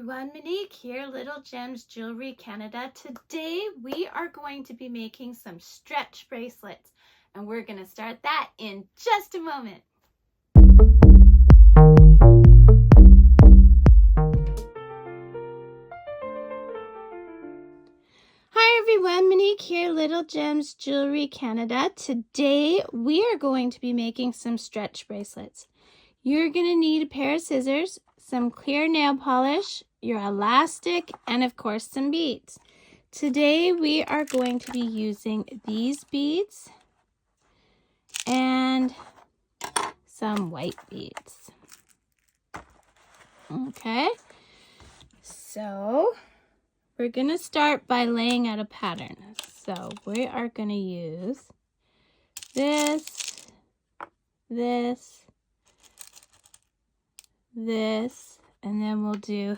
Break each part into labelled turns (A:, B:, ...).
A: everyone, Monique here, Little Gems Jewelry Canada. Today we are going to be making some stretch bracelets, and we're going to start that in just a moment. Hi everyone, Monique here, Little Gems Jewelry Canada. Today we are going to be making some stretch bracelets. You're going to need a pair of scissors, some clear nail polish, your elastic, and of course some beads. Today we are going to be using these beads and some white beads. Okay, so we're going to start by laying out a pattern. So we are going to use this, and then we'll do,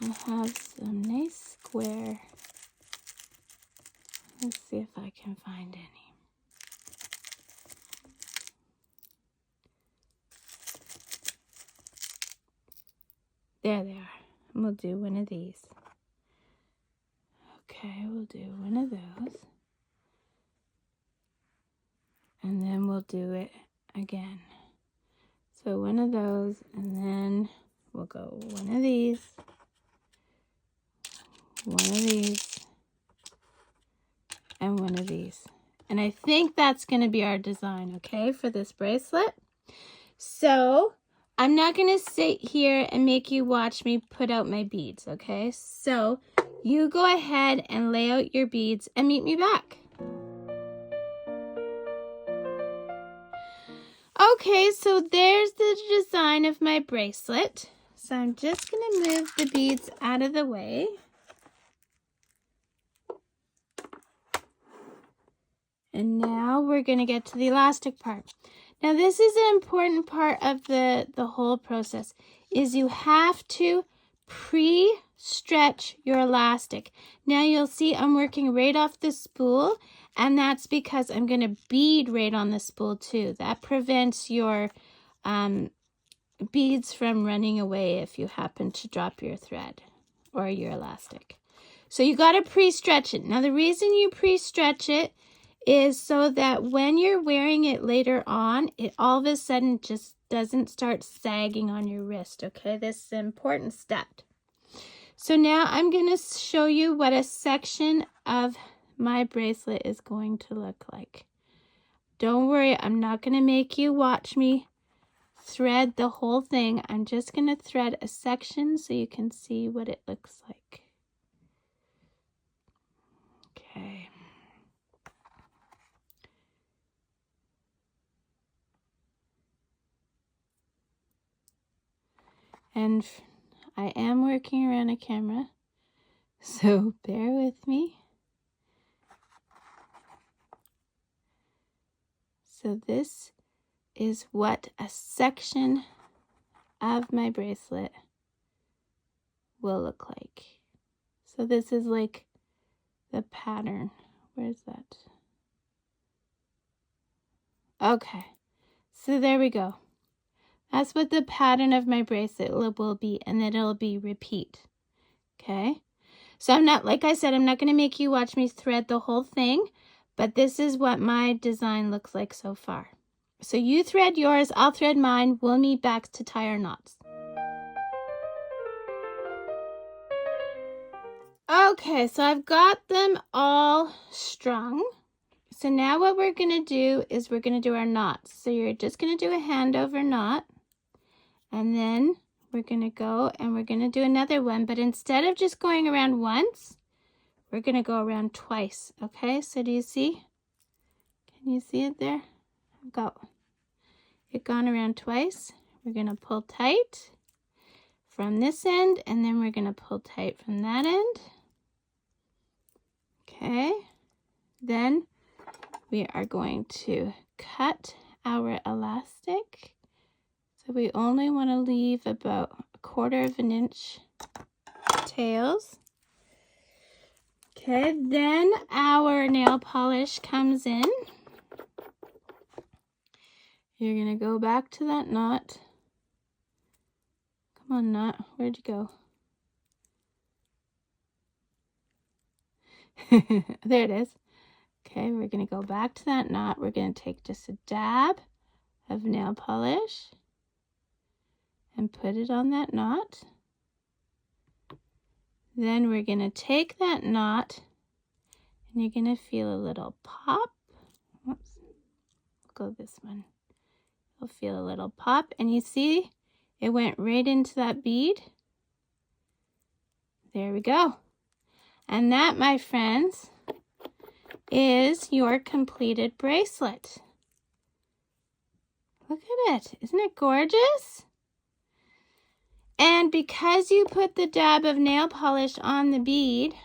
A: I have some nice square. Let's see if I can find any. There they are. And we'll do one of these. Okay, we'll do one of those. And then we'll do it again. So one of those, and then we'll go one of these, and one of these. And I think that's going to be our design, okay, for this bracelet. So I'm not going to sit here and make you watch me put out my beads, okay? So you go ahead and lay out your beads and meet me back. Okay, so there's the design of my bracelet. So I'm just going to move the beads out of the way. And now we're going to get to the elastic part. Now this is an important part of the whole process, is you have to pre-stretch your elastic. Now you'll see I'm working right off the spool, and that's because I'm going to bead right on the spool too. That prevents your beads from running away if you happen to drop your thread or your elastic. So you got to pre-stretch it. Now the reason you pre-stretch it is so that when you're wearing it later on, it all of a sudden just doesn't start sagging on your wrist, okay? This is an important step. So now I'm going to show you what a section of my bracelet is going to look like. Don't worry, I'm not going to make you watch me thread the whole thing. I'm just going to thread a section so you can see what it looks like. Okay. And I am working around a camera, so bear with me. So this is what a section of my bracelet will look like. So this is like the pattern. Where's that? Okay, so there we go. That's what the pattern of my bracelet will be, and then it'll be repeat. Okay, so I'm not, like I said, I'm not going to make you watch me thread the whole thing, but this is what my design looks like so far. So you thread yours, I'll thread mine, we'll meet back to tie our knots. Okay, so I've got them all strung. So now what we're going to do is we're going to do our knots. So you're just going to do a hand over knot. And then we're going to go and we're going to do another one. But instead of just going around once, we're going to go around twice. Okay, so do you see? Can you see it there? I've got it gone around twice. We're going to pull tight from this end, and then we're going to pull tight from that end. Okay, then we are going to cut our elastic. So we only want to leave about 1/4 of an inch tails. Okay, then our nail polish comes in. You're going to go back to that knot, Come on, knot. Where'd you go? There it is. Okay, we're going to go back to that knot. We're going to take just a dab of nail polish and put it on that knot. Then we're going to take that knot and you're going to feel a little pop. Oops. Go this one. You'll feel a little pop, and you see it went right into that bead. There we go. And that, my friends, is your completed bracelet. Look at it. Isn't it gorgeous? And because you put the dab of nail polish on the bead,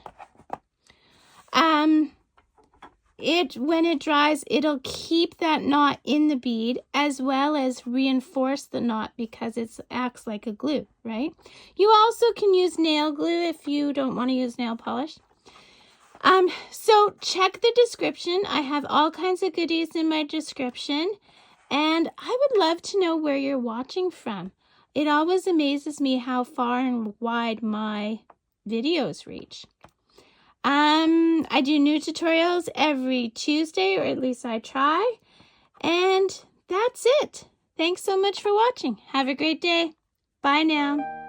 A: when it dries, it'll keep that knot in the bead as well as reinforce the knot because it acts like a glue, right? You also can use nail glue if you don't want to use nail polish. So check the description. I have all kinds of goodies in my description, and I would love to know where you're watching from. It always amazes me how far and wide my videos reach. I do new tutorials every Tuesday, or at least I try. And that's it. Thanks so much for watching. Have a great day. Bye now.